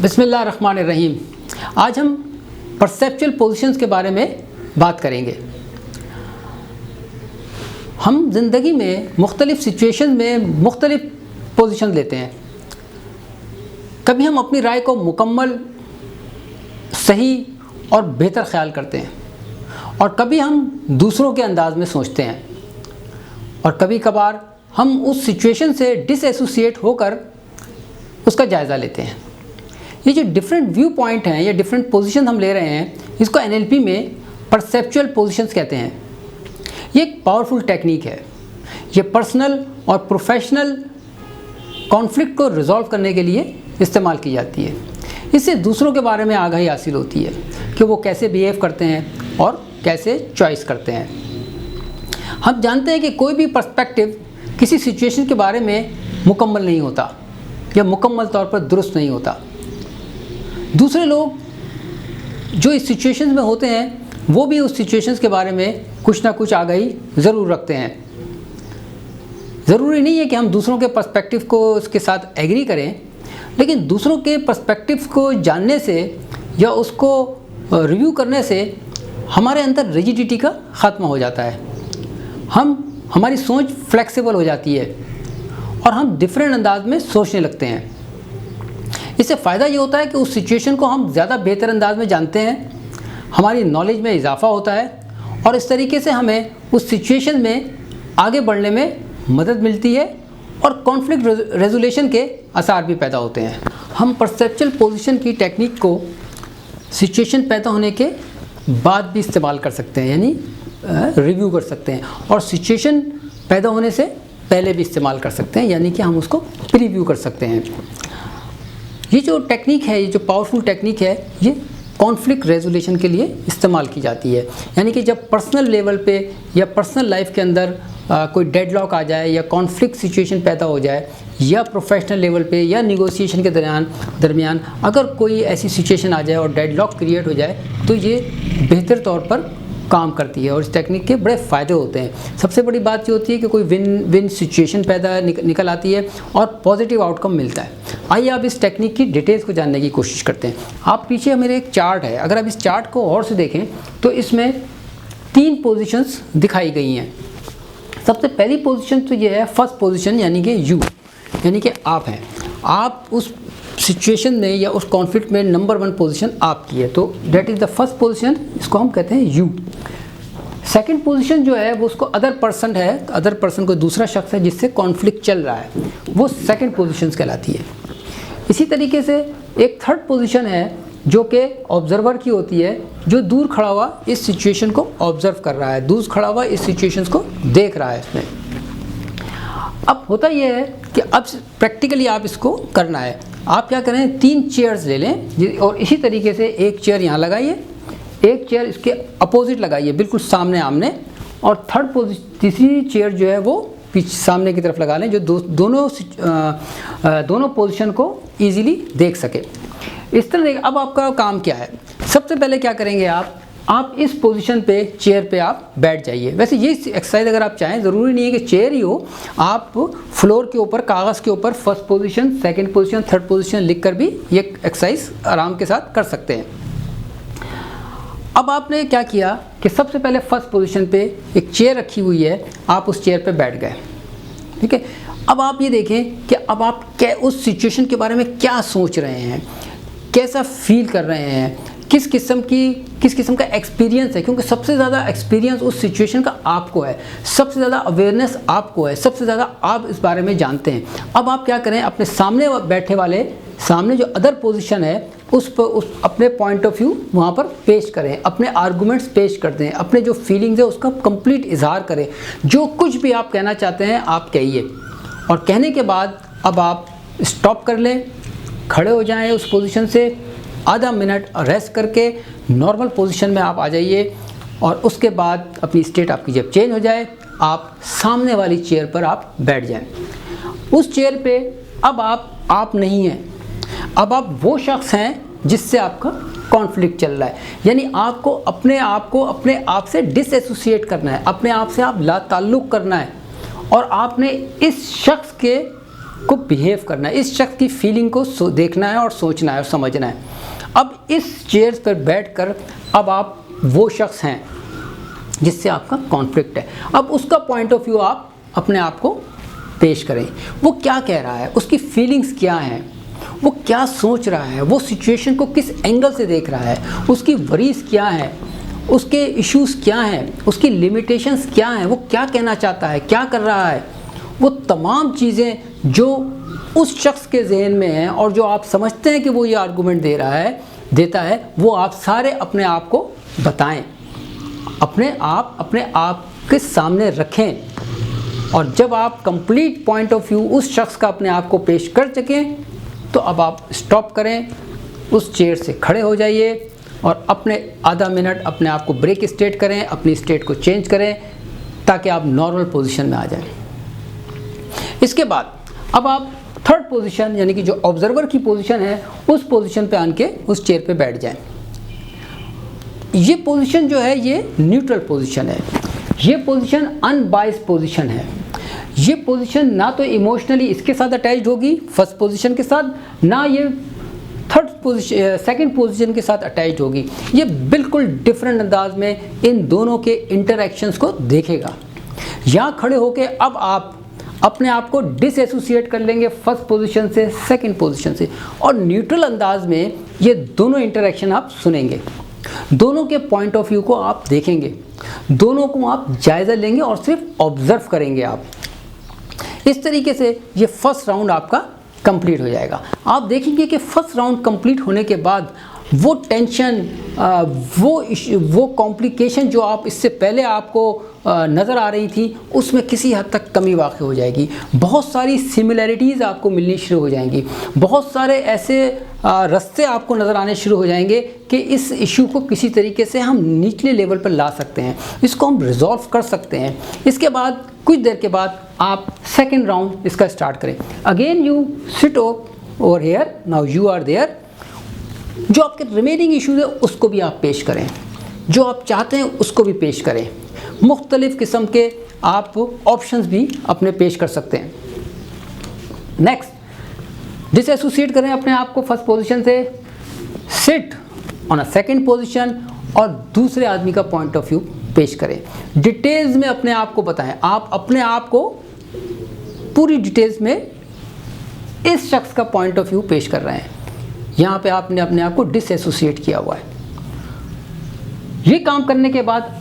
बिस्मिल्लाहिर्रहमानिर्रहीम। आज हम परसेप्चुअल पोजीशंस के बारे में बात करेंगे। हम ज़िंदगी में मुख्तलिफ़ सिचुएशन में मुख्तलिफ़ पोजीशन लेते हैं। कभी हम अपनी राय को मुकम्मल, सही और बेहतर ख्याल करते हैं, और कभी हम दूसरों के अंदाज में सोचते हैं, और कभी कभार हम उस सिचुएशन से डिसएसोसिएट होकर उसका जायज़ा लेते हैं। ये जो डिफरेंट व्यू पॉइंट हैं या डिफरेंट पोजीशन हम ले रहे हैं, इसको एनएलपी में परसेप्चुअल पोजीशंस कहते हैं। ये एक पावरफुल टेक्निक है। ये पर्सनल और प्रोफेशनल कॉन्फ्लिक्ट को रिजॉल्व करने के लिए इस्तेमाल की जाती है। इससे दूसरों के बारे में आगाही हासिल होती है कि वो कैसे बिहेव करते हैं और कैसे चॉइस करते हैं। हम जानते हैं कि कोई भी पर्सपेक्टिव किसी सिचुएशन के बारे में मुकम्मल नहीं होता या मुकम्मल तौर पर दुरुस्त नहीं होता। दूसरे लोग जो इस सिचुएशंस में होते हैं, वो भी उस सिचुएशंस के बारे में कुछ ना कुछ आगाही ज़रूर रखते हैं। ज़रूरी नहीं है कि हम दूसरों के पर्सपेक्टिव को उसके साथ एग्री करें, लेकिन दूसरों के पर्सपेक्टिव को जानने से या उसको रिव्यू करने से हमारे अंदर रिजिडिटी का ख़त्म हो जाता है। हमारी सोच फ्लेक्सिबल हो जाती है और हम डिफरेंट अंदाज में सोचने लगते हैं। इससे फ़ायदा ये होता है कि उस सिचुएशन को हम ज़्यादा बेहतर अंदाज में जानते हैं, हमारी नॉलेज में इजाफ़ा होता है, और इस तरीके से हमें उस सिचुएशन में आगे बढ़ने में मदद मिलती है और कॉन्फ्लिक्ट रेजोल्यूशन के आसार भी पैदा होते हैं। हम परसेप्चुअल पोजीशन की टेक्निक को सिचुएशन पैदा होने के बाद भी इस्तेमाल कर सकते हैं, यानी रिव्यू कर सकते हैं, और सिचुएशन पैदा होने से पहले भी इस्तेमाल कर सकते हैं, यानी कि हम उसको प्रीव्यू कर सकते हैं। ये जो टेक्निक है, ये जो पावरफुल टेक्निक है, ये कॉन्फ्लिक्ट रेजोल्यूशन के लिए इस्तेमाल की जाती है। यानी कि जब पर्सनल लेवल पे या पर्सनल लाइफ के अंदर कोई डेडलॉक आ जाए या कॉन्फ्लिक्ट सिचुएशन पैदा हो जाए, या प्रोफेशनल लेवल पे या निगोशिएशन के दरमियान अगर कोई ऐसी सिचुएशन आ जाए और डेडलॉक क्रिएट हो जाए, तो ये बेहतर तौर पर काम करती है और इस टेक्निक के बड़े फ़ायदे होते हैं। सबसे बड़ी बात ये होती है कि कोई विन विन सिचुएशन पैदा निकल आती है और पॉजिटिव आउटकम मिलता है। आइए आप इस टेक्निक की डिटेल्स को जानने की कोशिश करते हैं। आप पीछे मेरे एक चार्ट है, अगर आप इस चार्ट को और से देखें तो इसमें 3 पोजीशंस दिखाई गई हैं। सबसे पहली पोजीशन तो ये है फर्स्ट पोजीशन, यानी कि यू, यानी कि आप हैं। आप उस सिचुएशन में या उस कॉन्फ्लिक्ट में नंबर 1 पोजीशन आपकी है, तो that is the first position, इसको हम कहते हैं यू। सेकंड पोजीशन जो है वो उसको अदर पर्सन है, अदर पर्सन कोई दूसरा शख्स है जिससे कॉन्फ्लिक्ट चल रहा है, वो सेकंड पोजीशन कहलाती है। इसी तरीके से एक थर्ड पोजीशन है जो कि ऑब्जर्वर की होती है, जो दूर खड़ा हुआ इस सिचुएशन को ऑब्जर्व कर रहा है, दूर खड़ा हुआ इस सिचुएशन को देख रहा है इसमें। अब होता यह है कि अब प्रैक्टिकली आप इसको करना है। आप क्या करें, 3 चेयर्स ले लें और इसी तरीके से एक चेयर यहाँ लगाइए, एक चेयर इसके अपोजिट लगाइए, बिल्कुल सामने आमने, और तीसरी चेयर जो है वो पीछे सामने की तरफ लगा लें, जो दोनों पोजीशन को इजीली देख सके। इस तरह अब आपका काम क्या है, सबसे पहले क्या करेंगे आप इस पोजीशन पे, चेयर पे आप बैठ जाइए। वैसे ये एक्सरसाइज अगर आप चाहें, ज़रूरी नहीं है कि चेयर ही हो, आप फ्लोर के ऊपर, कागज़ के ऊपर first position, second position, third position लिखकर भी ये एक्सरसाइज आराम के साथ कर सकते हैं। अब आपने क्या किया कि सबसे पहले फर्स्ट पोजीशन पे एक चेयर रखी हुई है, आप उस चेयर पे बैठ गए, ठीक है। अब आप ये देखें कि अब आप उस सिचुएशन के बारे में क्या सोच रहे हैं, कैसा फील कर रहे हैं, किस किस्म का एक्सपीरियंस है, क्योंकि सबसे ज़्यादा एक्सपीरियंस उस सिचुएशन का आपको है, सबसे ज़्यादा अवेयरनेस आपको है, सबसे ज़्यादा आप इस बारे में जानते हैं। अब आप क्या करें, अपने सामने बैठे वाले, सामने जो अदर पोजीशन है उस अपने पॉइंट ऑफ व्यू वहाँ पर पेश करें, अपने आर्गूमेंट्स पेश कर दें, अपने जो फीलिंग्स है उसका कंप्लीट इजहार करें। जो कुछ भी आप कहना चाहते हैं आप कहिए, और कहने के बाद अब आप स्टॉप कर लें, खड़े हो जाएं उस पोजीशन से, आधा मिनट रेस्ट करके नॉर्मल पोजीशन में आप आ जाइए, और उसके बाद अपनी स्टेट आपकी जब चेंज हो जाए, आप सामने वाली चेयर पर आप बैठ जाएं। उस चेयर पे अब आप नहीं हैं, अब आप वो शख्स हैं जिससे आपका कॉन्फ्लिक्ट चल रहा है, यानी आपको अपने आप से डिसएसोसिएट करना है, अपने आप से आप ला ताल्लुक़ करना है, और आपने इस शख्स के को बिहेव करना है, इस शख्स की फीलिंग को देखना है और सोचना है और समझना है। अब इस चेयर पर बैठकर अब आप वो शख्स हैं जिससे आपका कॉन्फ्लिक्ट है, अब उसका पॉइंट ऑफ व्यू आप अपने आप को पेश करें। वो क्या कह रहा है, उसकी फीलिंग्स क्या हैं, वो क्या सोच रहा है, वो सिचुएशन को किस एंगल से देख रहा है, उसकी वरीज क्या है, उसके इश्यूज क्या हैं, उसकी लिमिटेशंस क्या हैं, वो क्या कहना चाहता है, क्या कर रहा है, वो तमाम चीज़ें जो उस शख्स के जहन में हैं और जो आप समझते हैं कि वो ये आर्गूमेंट देता है, वो आप सारे अपने आप को बताएं, अपने आप के सामने रखें। और जब आप कंप्लीट पॉइंट ऑफ व्यू उस शख्स का अपने आप को पेश कर सकें तो अब आप स्टॉप करें, उस चेयर से खड़े हो जाइए और अपने आधा मिनट अपने आप को ब्रेक स्टेट करें, अपनी स्टेट को चेंज करें ताकि आप नॉर्मल पोजीशन में आ जाएं। इसके बाद अब आप थर्ड पोजीशन यानी कि जो ऑब्जर्वर की पोजीशन है उस पोजीशन पे आके उस चेयर पे बैठ जाएं। ये पोजीशन जो है ये न्यूट्रल पोजीशन है, ये पोजीशन अनबाइस्ड पोजीशन है। ये पोजीशन ना तो इमोशनली इसके साथ अटैच्ड होगी फर्स्ट पोजीशन के साथ, ना ये सेकंड पोजीशन के साथ अटैच्ड होगी। ये बिल्कुल डिफरेंट अंदाज में इन दोनों के इंटरैक्शंस को देखेगा। यहाँ खड़े होके अब आप अपने आप को डिसएसोसिएट कर लेंगे फर्स्ट पोजीशन से, सेकंड पोजीशन से, और न्यूट्रल अंदाज में ये दोनों इंटरैक्शन आप सुनेंगे, दोनों के पॉइंट ऑफ व्यू को आप देखेंगे, दोनों को आप जायज़ा लेंगे और सिर्फ ऑब्जर्व करेंगे आप। इस तरीके से ये फर्स्ट राउंड आपका कंप्लीट हो जाएगा। आप देखेंगे कि फर्स्ट राउंड कंप्लीट होने के बाद वो टेंशन, वो कॉम्प्लिकेशन जो आप इससे पहले आपको नज़र आ रही थी उसमें किसी हद तक कमी वाक़ई हो जाएगी। बहुत सारी सिमिलैरिटीज़ आपको मिलनी शुरू हो जाएंगी, बहुत सारे ऐसे रास्ते आपको नज़र आने शुरू हो जाएंगे कि इस इशू को किसी तरीके से हम निचले लेवल पर ला सकते हैं, इसको हम रिजॉल्व कर सकते हैं। इसके बाद कुछ देर के बाद आप सेकेंड राउंड इसका स्टार्ट करें। Again you sit over here, now you are there. जो आपके रिमेनिंग इश्यूज है उसको भी आप पेश करें, जो आप चाहते हैं उसको भी पेश करें। मुख्तलिफ़ किस्म के आप ऑप्शंस भी अपने पेश कर सकते हैं। नेक्स्ट, डिसएसोसिएट करें अपने आप को फर्स्ट पोजीशन से, sit on a second position और दूसरे आदमी का पॉइंट ऑफ व्यू पेश करें। डिटेल्स में अपने आप को बताएं, आप अपने आप को पूरी डिटेल्स में इस शख्स का पॉइंट ऑफ व्यू पेश कर रहे हैं। यहाँ पे आपने अपने आप को डिसएसोसिएट किया हुआ है। ये काम करने के बाद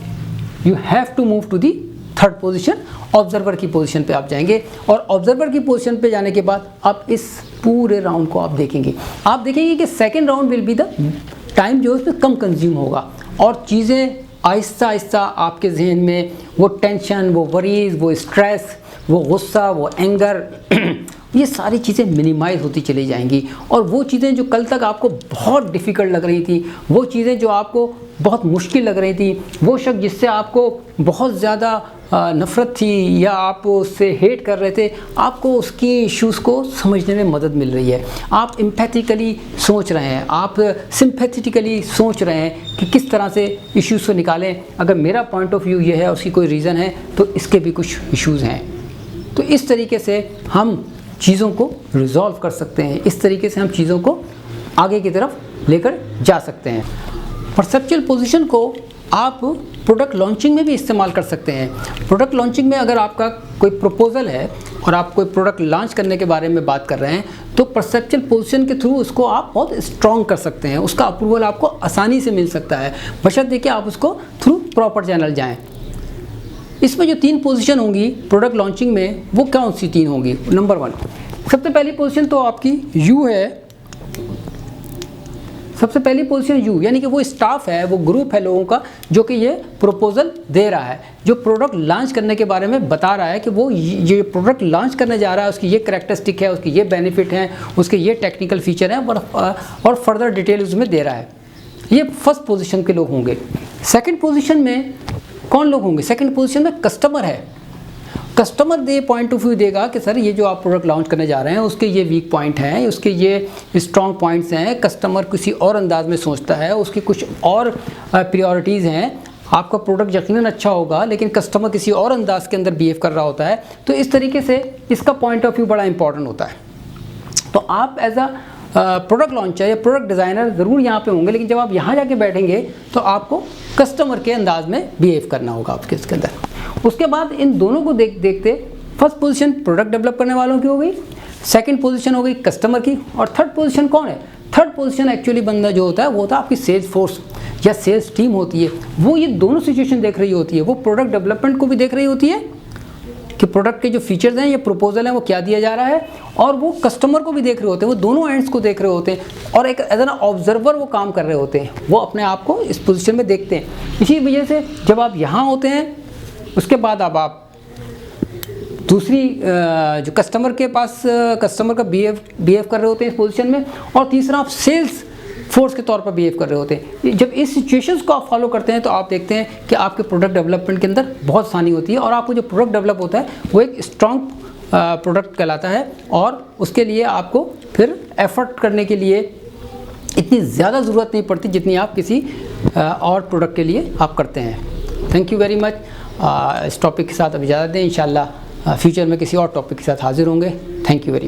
you have to move to the third position, observer की पोजीशन पे आप जाएंगे। और ऑब्जर्वर की पोजीशन पे जाने के बाद आप इस पूरे राउंड को आप देखेंगे। आप देखेंगे कि second round will be the time जो है उसमें कम कंज्यूम होगा और चीज़ें आहिस्ता आहिस्ता आपके जहन में वो टेंशन, वो वरीज, वो स्ट्रेस, वो गुस्सा, वो एंगर, ये सारी चीज़ें मिनिमाइज होती चली जाएंगी। और वो चीज़ें जो कल तक आपको बहुत डिफ़िकल्ट लग रही थी, वो चीज़ें जो आपको बहुत मुश्किल लग रही थी, वो शख्स जिससे आपको बहुत ज़्यादा नफ़रत थी या आप उससे हेट कर रहे थे, आपको उसकी इश्यूज़ को समझने में मदद मिल रही है। आप एम्पैथिकली सोच रहे हैं, आप सिंपैथेटिकली सोच रहे हैं कि किस तरह से इश्यूज़ को निकालें। अगर मेरा पॉइंट ऑफ व्यू ये है, उसकी कोई रीज़न है, तो इसके भी कुछ इश्यूज़ हैं। तो इस तरीके से हम चीज़ों को रिजॉल्व कर सकते हैं, इस तरीके से हम चीज़ों को आगे की तरफ लेकर जा सकते हैं। परसेप्चुअल पोजीशन को आप प्रोडक्ट लॉन्चिंग में भी इस्तेमाल कर सकते हैं। प्रोडक्ट लॉन्चिंग में अगर आपका कोई प्रपोजल है और आप कोई प्रोडक्ट लॉन्च करने के बारे में बात कर रहे हैं, तो परसेप्चुअल पोजीशन के थ्रू उसको आप बहुत स्ट्रॉन्ग कर सकते हैं। उसका अप्रूवल आपको आसानी से मिल सकता है, बशर्ते कि आप उसको थ्रू प्रॉपर चैनल जाएँ। इसमें जो 3 पोजीशन होंगी प्रोडक्ट लॉन्चिंग में, वो कौन सी 3 होंगी? नंबर 1, सबसे पहली पोजीशन तो आपकी यू है। सबसे पहली पोजीशन यू, यानी कि वो स्टाफ है, वो ग्रुप है लोगों का जो कि ये प्रपोजल दे रहा है, जो प्रोडक्ट लॉन्च करने के बारे में बता रहा है कि वो ये प्रोडक्ट लॉन्च करने जा रहा है, उसकी ये करैक्टरिस्टिक है, उसकी ये बेनिफिट हैं, उसके ये टेक्निकल फीचर हैं और फर्दर डिटेल उसमें दे रहा है। ये फर्स्ट पोजीशन के लोग होंगे। सेकंड पोजीशन में कौन लोग होंगे? सेकंड पोजीशन में कस्टमर है। Customer they point of view देगा कि सर ये जो आप प्रोडक्ट लॉन्च करने जा रहे हैं उसके ये वीक पॉइंट हैं, उसके ये स्ट्रॉन्ग पॉइंट्स हैं। कस्टमर किसी और अंदाज में सोचता है, उसकी कुछ और प्रायोरिटीज़ हैं। आपका प्रोडक्ट यकीनन अच्छा होगा लेकिन कस्टमर किसी और अंदाज के अंदर बिहेव कर रहा होता है, तो इस तरीके से इसका पॉइंट ऑफ व्यू बड़ा इंपॉर्टेंट होता है। तो आप एज अ प्रोडक्ट लॉन्चर या प्रोडक्ट डिज़ाइनर ज़रूर यहाँ पे होंगे, लेकिन जब आप यहाँ जाके बैठेंगे तो आपको कस्टमर के अंदाज में बिहेव करना होगा आपके इसके अंदर। उसके बाद इन दोनों को देखते फर्स्ट पोजीशन प्रोडक्ट डेवलप करने वालों की हो गई, सेकंड पोजीशन हो गई कस्टमर की, और थर्ड पोजीशन कौन है? थर्ड पोजीशन एक्चुअली बंदा जो होता है वो होता है आपकी सेल्स फोर्स या सेल्स टीम होती है। वो ये दोनों सिचुएशन देख रही होती है, वो प्रोडक्ट डेवलपमेंट को भी देख रही होती है कि प्रोडक्ट के जो फीचर्स हैं या प्रपोजल हैं वो क्या दिया जा रहा है, और वो कस्टमर को भी देख रहे होते हैं, वो दोनों एंड्स को देख रहे होते हैं, और एक एज एन ऑब्जर्वर वो काम कर रहे होते हैं, वो अपने आप को इस पोजीशन में देखते हैं। इसी वजह से जब आप यहाँ होते हैं उसके बाद अब आप दूसरी जो कस्टमर के पास कस्टमर का बिहेव कर रहे होते हैं इस पोजीशन में, और तीसरा आप सेल्स फोर्स के तौर पर बिहेव कर रहे होते हैं। जब इस सिचुएशंस को आप फॉलो करते हैं तो आप देखते हैं कि आपके प्रोडक्ट डेवलपमेंट के अंदर बहुत आसानी होती है, और आपको जो प्रोडक्ट डेवलप होता है वो एक स्ट्रॉन्ग प्रोडक्ट कहलाता है, और उसके लिए आपको फिर एफर्ट करने के लिए इतनी ज़्यादा ज़रूरत नहीं पड़ती जितनी आप किसी और प्रोडक्ट के लिए आप करते हैं। Thank you very much. इस टॉपिक के साथ अब इजाज़त दें, इंशाल्लाह फ्यूचर में किसी और टॉपिक के साथ हाजिर होंगे। Thank you very much.